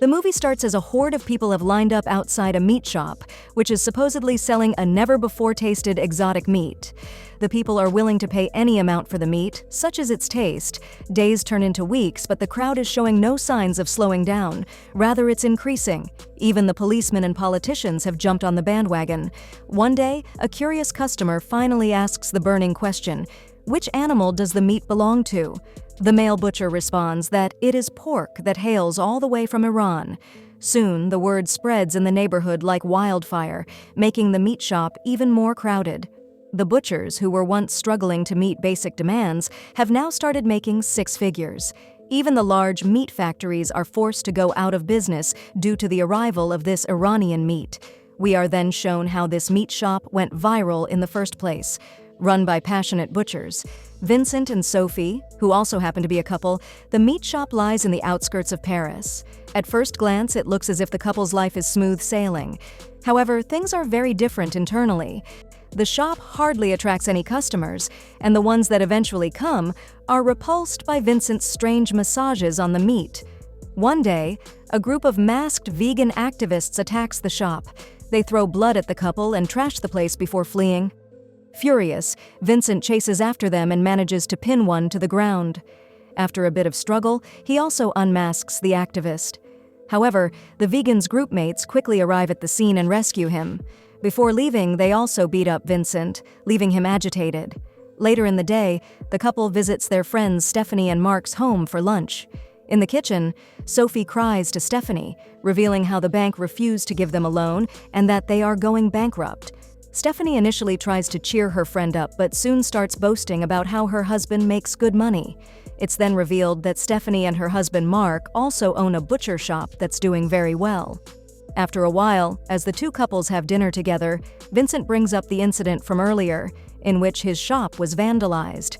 The movie starts as a horde of people have lined up outside a meat shop, which is supposedly selling a never-before-tasted exotic meat. The people are willing to pay any amount for the meat, such as its taste. Days turn into weeks, but the crowd is showing no signs of slowing down. Rather, it's increasing. Even the policemen and politicians have jumped on the bandwagon. One day, a curious customer finally asks the burning question: which animal does the meat belong to? The male butcher responds that it is pork that hails all the way from Iran. Soon, the word spreads in the neighborhood like wildfire, making the meat shop even more crowded. The butchers, who were once struggling to meet basic demands, have now started making six figures. Even the large meat factories are forced to go out of business due to the arrival of this Iranian meat. We are then shown how this meat shop went viral in the first place. Run by passionate butchers, Vincent and Sophie, who also happen to be a couple, the meat shop lies in the outskirts of Paris. At first glance, it looks as if the couple's life is smooth sailing. However, things are very different internally. The shop hardly attracts any customers, and the ones that eventually come are repulsed by Vincent's strange massages on the meat. One day, a group of masked vegan activists attacks the shop. They throw blood at the couple and trash the place before fleeing. Furious, Vincent chases after them and manages to pin one to the ground. After a bit of struggle, he also unmasks the activist. However, the vegan's groupmates quickly arrive at the scene and rescue him. Before leaving, they also beat up Vincent, leaving him agitated. Later in the day, the couple visits their friends Stephanie and Mark's home for lunch. In the kitchen, Sophie cries to Stephanie, revealing how the bank refused to give them a loan and that they are going bankrupt. Stephanie initially tries to cheer her friend up, but soon starts boasting about how her husband makes good money. It's then revealed that Stephanie and her husband Mark also own a butcher shop that's doing very well. After a while, as the two couples have dinner together, Vincent brings up the incident from earlier, in which his shop was vandalized.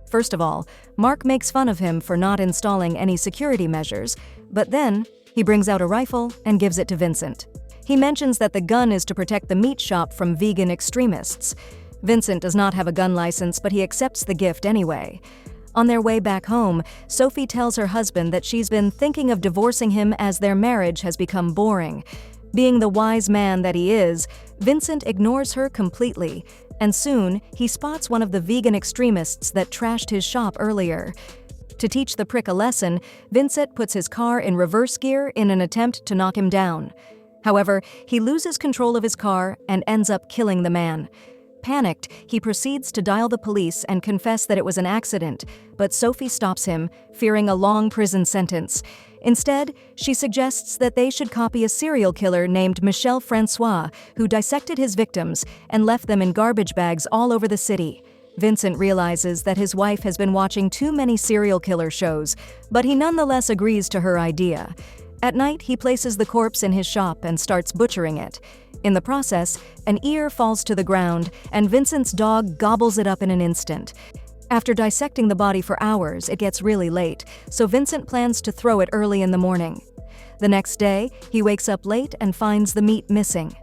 First of all, Mark makes fun of him for not installing any security measures, but then he brings out a rifle and gives it to Vincent. He mentions that the gun is to protect the meat shop from vegan extremists. Vincent does not have a gun license, but he accepts the gift anyway. On their way back home, Sophie tells her husband that she's been thinking of divorcing him as their marriage has become boring. Being the wise man that he is, Vincent ignores her completely, and soon he spots one of the vegan extremists that trashed his shop earlier. To teach the prick a lesson, Vincent puts his car in reverse gear in an attempt to knock him down. However, he loses control of his car and ends up killing the man. Panicked, he proceeds to dial the police and confess that it was an accident, but Sophie stops him, fearing a long prison sentence. Instead, she suggests that they should copy a serial killer named Michel Francois, who dissected his victims and left them in garbage bags all over the city. Vincent realizes that his wife has been watching too many serial killer shows, but he nonetheless agrees to her idea. At night, he places the corpse in his shop and starts butchering it. In the process, an ear falls to the ground, and Vincent's dog gobbles it up in an instant. After dissecting the body for hours, it gets really late, so Vincent plans to throw it early in the morning. The next day, he wakes up late and finds the meat missing.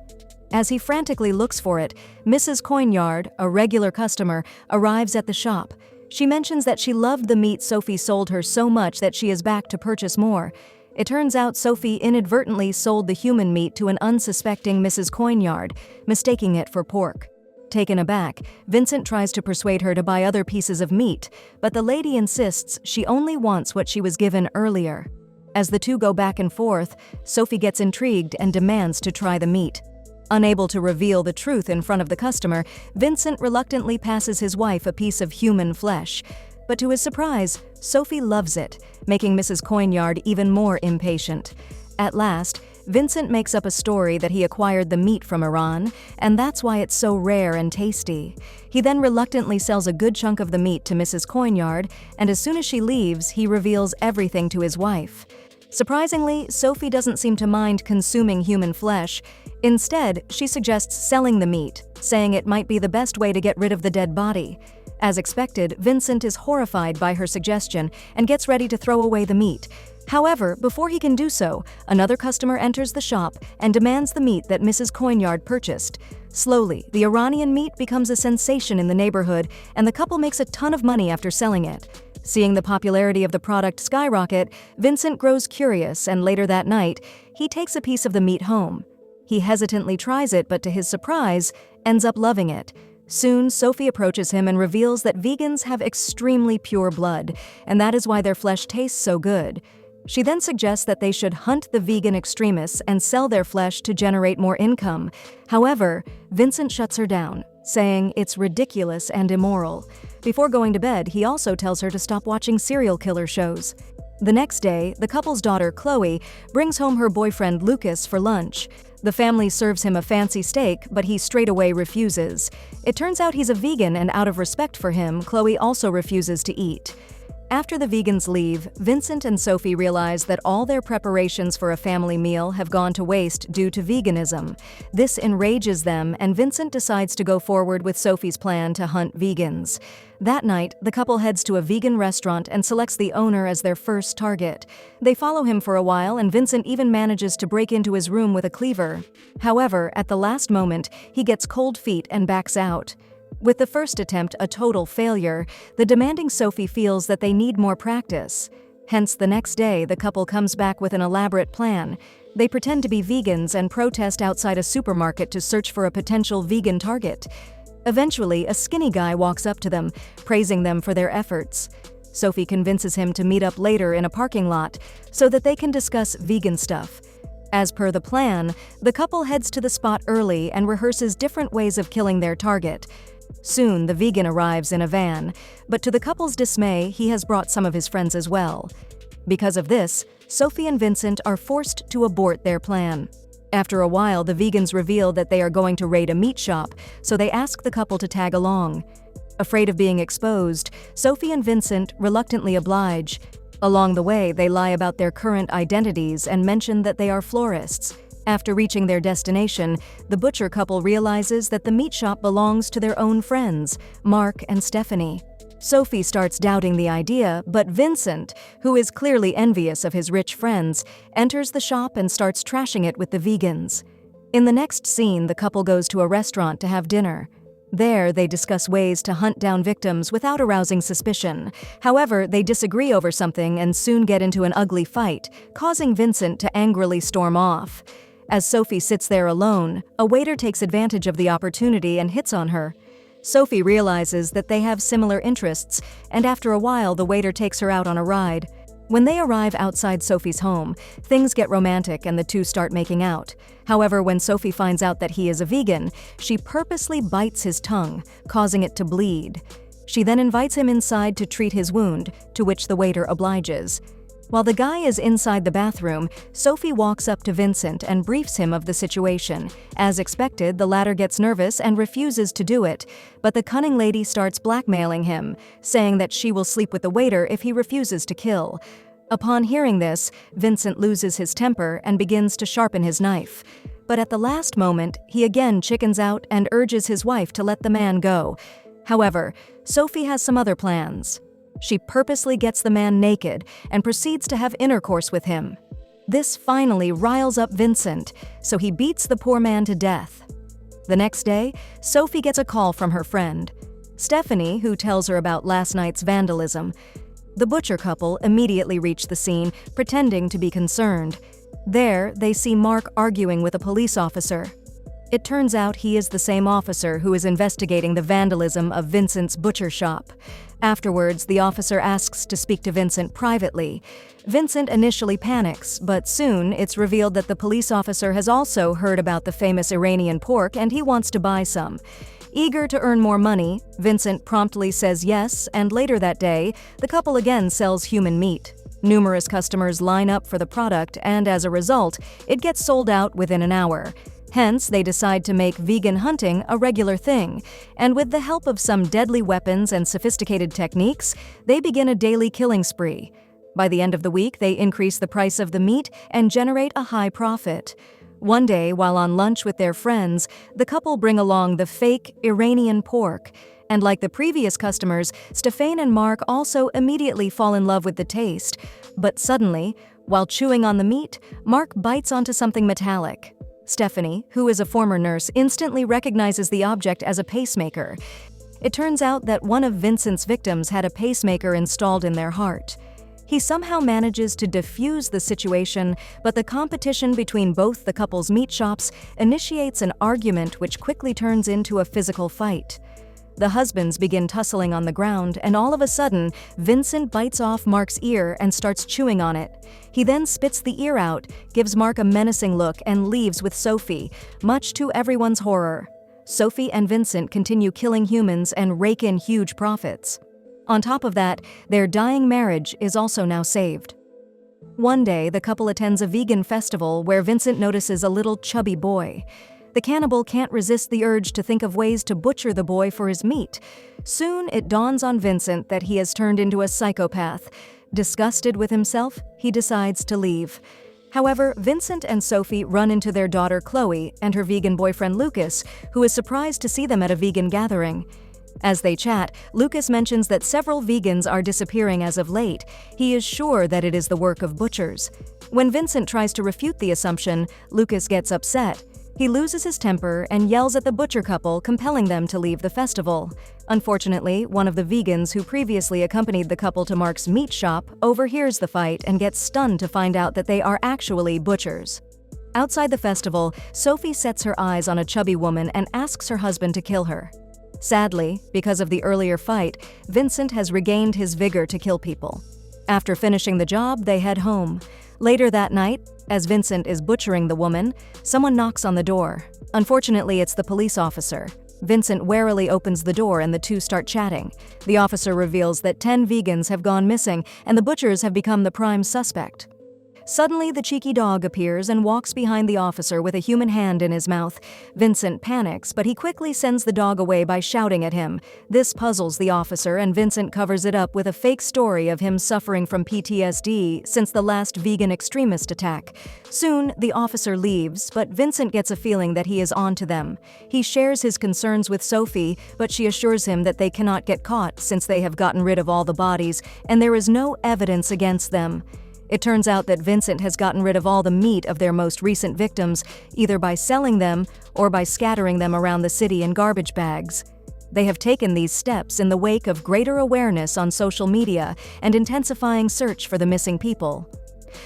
As he frantically looks for it, Mrs. Coignard, a regular customer, arrives at the shop. She mentions that she loved the meat Sophie sold her so much that she is back to purchase more. It turns out Sophie inadvertently sold the human meat to an unsuspecting Mrs. Coignard, mistaking it for pork. Taken aback, Vincent tries to persuade her to buy other pieces of meat, but the lady insists she only wants what she was given earlier. As the two go back and forth, Sophie gets intrigued and demands to try the meat. Unable to reveal the truth in front of the customer, Vincent reluctantly passes his wife a piece of human flesh. But to his surprise, Sophie loves it, making Mrs. Coignard even more impatient. At last, Vincent makes up a story that he acquired the meat from Iran, and that's why it's so rare and tasty. He then reluctantly sells a good chunk of the meat to Mrs. Coignard, and as soon as she leaves, he reveals everything to his wife. Surprisingly, Sophie doesn't seem to mind consuming human flesh. Instead, she suggests selling the meat, saying it might be the best way to get rid of the dead body. As expected, Vincent is horrified by her suggestion and gets ready to throw away the meat. However, before he can do so, another customer enters the shop and demands the meat that Mrs. Coignard purchased. Slowly, the Iranian meat becomes a sensation in the neighborhood, and the couple makes a ton of money after selling it. Seeing the popularity of the product skyrocket, Vincent grows curious, and later that night, he takes a piece of the meat home. He hesitantly tries it, but to his surprise, ends up loving it. Soon, Sophie approaches him and reveals that vegans have extremely pure blood, and that is why their flesh tastes so good. She then suggests that they should hunt the vegan extremists and sell their flesh to generate more income. However, Vincent shuts her down, saying it's ridiculous and immoral. Before going to bed, he also tells her to stop watching serial killer shows. The next day, the couple's daughter, Chloe, brings home her boyfriend, Lucas, for lunch. The family serves him a fancy steak, but he straight away refuses. It turns out he's a vegan, and out of respect for him, Chloe also refuses to eat. After the vegans leave, Vincent and Sophie realize that all their preparations for a family meal have gone to waste due to veganism. This enrages them, and Vincent decides to go forward with Sophie's plan to hunt vegans. That night, the couple heads to a vegan restaurant and selects the owner as their first target. They follow him for a while, and Vincent even manages to break into his room with a cleaver. However, at the last moment, he gets cold feet and backs out. With the first attempt a total failure, the demanding Sophie feels that they need more practice. Hence, the next day, the couple comes back with an elaborate plan. They pretend to be vegans and protest outside a supermarket to search for a potential vegan target. Eventually, a skinny guy walks up to them, praising them for their efforts. Sophie convinces him to meet up later in a parking lot so that they can discuss vegan stuff. As per the plan, the couple heads to the spot early and rehearses different ways of killing their target. Soon, the vegan arrives in a van, but to the couple's dismay, he has brought some of his friends as well. Because of this, Sophie and Vincent are forced to abort their plan. After a while, the vegans reveal that they are going to raid a meat shop, so they ask the couple to tag along. Afraid of being exposed, Sophie and Vincent reluctantly oblige. Along the way, they lie about their current identities and mention that they are florists. After reaching their destination, the butcher couple realizes that the meat shop belongs to their own friends, Mark and Stephanie. Sophie starts doubting the idea, but Vincent, who is clearly envious of his rich friends, enters the shop and starts trashing it with the vegans. In the next scene, the couple goes to a restaurant to have dinner. There, they discuss ways to hunt down victims without arousing suspicion. However, they disagree over something and soon get into an ugly fight, causing Vincent to angrily storm off. As Sophie sits there alone, a waiter takes advantage of the opportunity and hits on her. Sophie realizes that they have similar interests, and after a while, the waiter takes her out on a ride. When they arrive outside Sophie's home, things get romantic and the two start making out. However, when Sophie finds out that he is a vegan, she purposely bites his tongue, causing it to bleed. She then invites him inside to treat his wound, to which the waiter obliges. While the guy is inside the bathroom, Sophie walks up to Vincent and briefs him of the situation. As expected, the latter gets nervous and refuses to do it, but the cunning lady starts blackmailing him, saying that she will sleep with the waiter if he refuses to kill. Upon hearing this, Vincent loses his temper and begins to sharpen his knife. But at the last moment, he again chickens out and urges his wife to let the man go. However, Sophie has some other plans. She purposely gets the man naked and proceeds to have intercourse with him. This finally riles up Vincent, so he beats the poor man to death. The next day, Sophie gets a call from her friend, Stephanie, who tells her about last night's vandalism. The butcher couple immediately reach the scene, pretending to be concerned. There, they see Mark arguing with a police officer. It turns out he is the same officer who is investigating the vandalism of Vincent's butcher shop. Afterwards, the officer asks to speak to Vincent privately. Vincent initially panics, but soon it's revealed that the police officer has also heard about the famous Iranian pork and he wants to buy some. Eager to earn more money, Vincent promptly says yes, and later that day, the couple again sells human meat. Numerous customers line up for the product, and as a result, it gets sold out within an hour. Hence, they decide to make vegan hunting a regular thing, and with the help of some deadly weapons and sophisticated techniques, they begin a daily killing spree. By the end of the week, they increase the price of the meat and generate a high profit. One day, while on lunch with their friends, the couple bring along the fake Iranian pork, and like the previous customers, Stéphane and Mark also immediately fall in love with the taste. But suddenly, while chewing on the meat, Mark bites onto something metallic. Stephanie, who is a former nurse, instantly recognizes the object as a pacemaker. It turns out that one of Vincent's victims had a pacemaker installed in their heart. He somehow manages to defuse the situation, but the competition between both the couple's meat shops initiates an argument which quickly turns into a physical fight. The husbands begin tussling on the ground, and all of a sudden, Vincent bites off Mark's ear and starts chewing on it. He then spits the ear out, gives Mark a menacing look, and leaves with Sophie, much to everyone's horror. Sophie and Vincent continue killing humans and rake in huge profits. On top of that, their dying marriage is also now saved. One day, the couple attends a vegan festival where Vincent notices a little chubby boy. The cannibal can't resist the urge to think of ways to butcher the boy for his meat. Soon, it dawns on Vincent that he has turned into a psychopath. Disgusted with himself, he decides to leave. However, Vincent and Sophie run into their daughter Chloe and her vegan boyfriend Lucas, who is surprised to see them at a vegan gathering. As they chat, Lucas mentions that several vegans are disappearing as of late. He is sure that it is the work of butchers. When Vincent tries to refute the assumption, Lucas gets upset. He loses his temper and yells at the butcher couple, compelling them to leave the festival. Unfortunately, one of the vegans who previously accompanied the couple to Mark's meat shop overhears the fight and gets stunned to find out that they are actually butchers. Outside the festival, Sophie sets her eyes on a chubby woman and asks her husband to kill her. Sadly, because of the earlier fight, Vincent has regained his vigor to kill people. After finishing the job, they head home. Later that night, as Vincent is butchering the woman, someone knocks on the door. Unfortunately, it's the police officer. Vincent warily opens the door and the two start chatting. The officer reveals that 10 vegans have gone missing and the butchers have become the prime suspect. Suddenly, the cheeky dog appears and walks behind the officer with a human hand in his mouth. Vincent panics, but he quickly sends the dog away by shouting at him. This puzzles the officer, and Vincent covers it up with a fake story of him suffering from PTSD since the last vegan extremist attack. Soon, the officer leaves, but Vincent gets a feeling that he is onto them. He shares his concerns with Sophie, but she assures him that they cannot get caught since they have gotten rid of all the bodies, and there is no evidence against them. It turns out that Vincent has gotten rid of all the meat of their most recent victims, either by selling them or by scattering them around the city in garbage bags. They have taken these steps in the wake of greater awareness on social media and intensifying search for the missing people.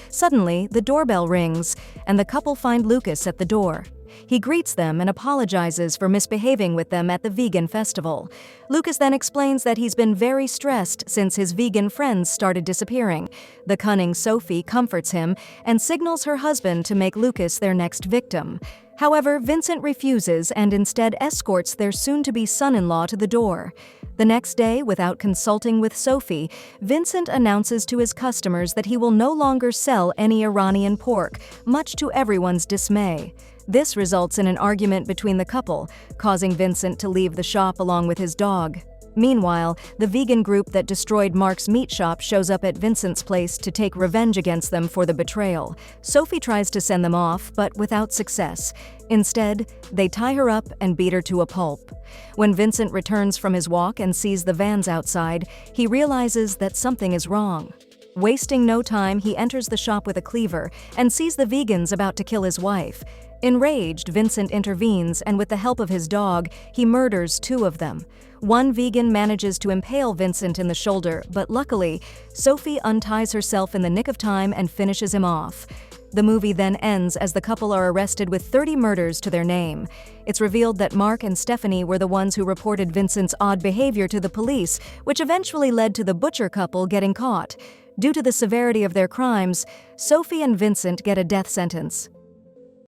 Suddenly, the doorbell rings, and the couple find Lucas at the door. He greets them and apologizes for misbehaving with them at the vegan festival. Lucas then explains that he's been very stressed since his vegan friends started disappearing. The cunning Sophie comforts him and signals her husband to make Lucas their next victim. However, Vincent refuses and instead escorts their soon-to-be son-in-law to the door. The next day, without consulting with Sophie, Vincent announces to his customers that he will no longer sell any Iranian pork, much to everyone's dismay. This results in an argument between the couple, causing Vincent to leave the shop along with his dog. Meanwhile, the vegan group that destroyed Mark's meat shop shows up at Vincent's place to take revenge against them for the betrayal. Sophie tries to send them off, but without success. Instead, they tie her up and beat her to a pulp. When Vincent returns from his walk and sees the vans outside, he realizes that something is wrong. Wasting no time, he enters the shop with a cleaver and sees the vegans about to kill his wife. Enraged, Vincent intervenes, and with the help of his dog, he murders 2 of them. One vegan manages to impale Vincent in the shoulder, but luckily, Sophie unties herself in the nick of time and finishes him off. The movie then ends as the couple are arrested with 30 murders to their name. It's revealed that Mark and Stephanie were the ones who reported Vincent's odd behavior to the police, which eventually led to the butcher couple getting caught. Due to the severity of their crimes, Sophie and Vincent get a death sentence.